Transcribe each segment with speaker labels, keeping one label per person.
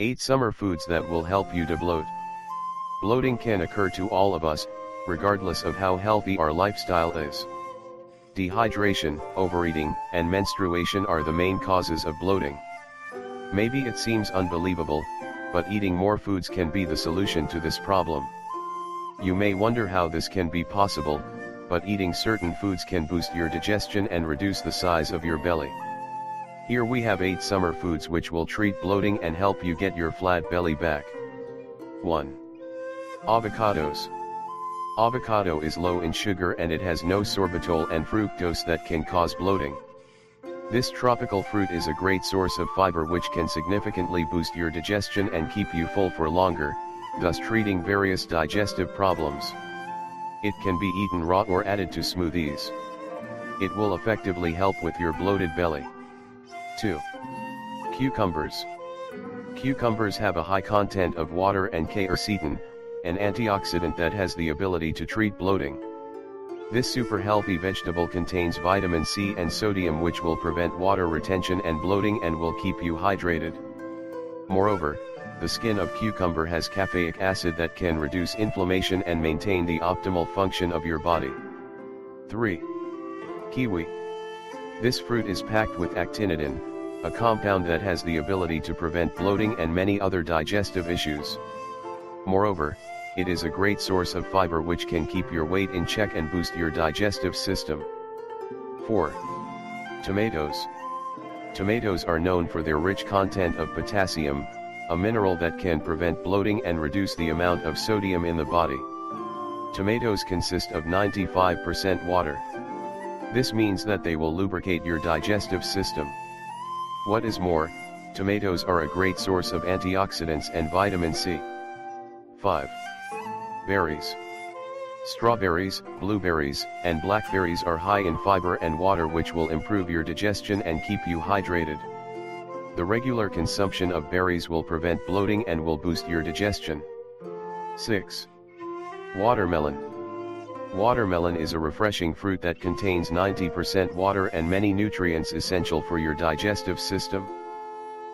Speaker 1: Eight summer foods that will help you debloat. Bloating can occur to all of us, regardless of how healthy our lifestyle is. Dehydration, overeating, and menstruation are the main causes of bloating. Maybe it seems unbelievable, but eating more foods can be the solution to this problem. You may wonder how this can be possible, but eating certain foods can boost your digestion and reduce the size of your belly. Here we have 8 summer foods which will treat bloating and help you get your flat belly back. 1. Avocados. Avocado is low in sugar and it has no sorbitol and fructose that can cause bloating. This tropical fruit is a great source of fiber which can significantly boost your digestion and keep you full for longer, thus treating various digestive problems. It can be eaten raw or added to smoothies. It will effectively help with your bloated belly. 2. Cucumbers. Cucumbers have a high content of water and quercetin, an antioxidant that has the ability to treat bloating. This super healthy vegetable contains vitamin C and sodium which will prevent water retention and bloating and will keep you hydrated. Moreover, the skin of cucumber has caffeic acid that can reduce inflammation and maintain the optimal function of your body. 3. Kiwi. This fruit is packed with actinidin, a compound that has the ability to prevent bloating and many other digestive issues. Moreover, it is a great source of fiber which can keep your weight in check and boost your digestive system. 4. Tomatoes. Tomatoes are known for their rich content of potassium, a mineral that can prevent bloating and reduce the amount of sodium in the body. Tomatoes consist of 95% water. This means that they will lubricate your digestive system. What is more, tomatoes are a great source of antioxidants and vitamin C. 5. Berries. Strawberries, blueberries, and blackberries are high in fiber and water which will improve your digestion and keep you hydrated. The regular consumption of berries will prevent bloating and will boost your digestion. 6. Watermelon. Watermelon is a refreshing fruit that contains 90% water and many nutrients essential for your digestive system.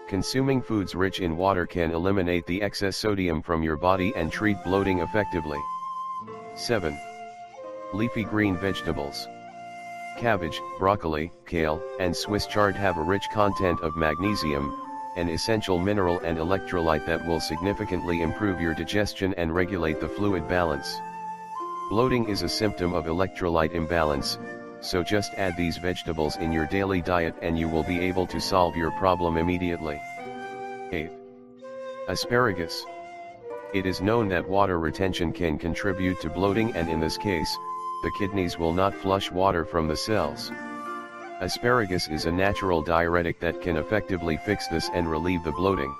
Speaker 1: Consuming foods rich in water can eliminate the excess sodium from your body and treat bloating effectively. 7. Leafy green vegetables. Cabbage, broccoli, kale, and Swiss chard have a rich content of magnesium, an essential mineral and electrolyte that will significantly improve your digestion and regulate the fluid balance. Bloating is a symptom of electrolyte imbalance, so just add these vegetables in your daily diet and you will be able to solve your problem immediately. 8. Asparagus. It is known that water retention can contribute to bloating and in this case, the kidneys will not flush water from the cells. Asparagus is a natural diuretic that can effectively fix this and relieve the bloating.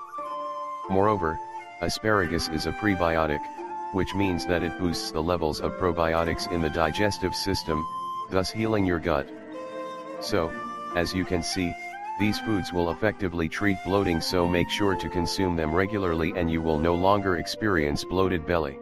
Speaker 1: Moreover, asparagus is a prebiotic, which means that it boosts the levels of probiotics in the digestive system, thus healing your gut. So, as you can see, these foods will effectively treat bloating, so make sure to consume them regularly and you will no longer experience bloated belly.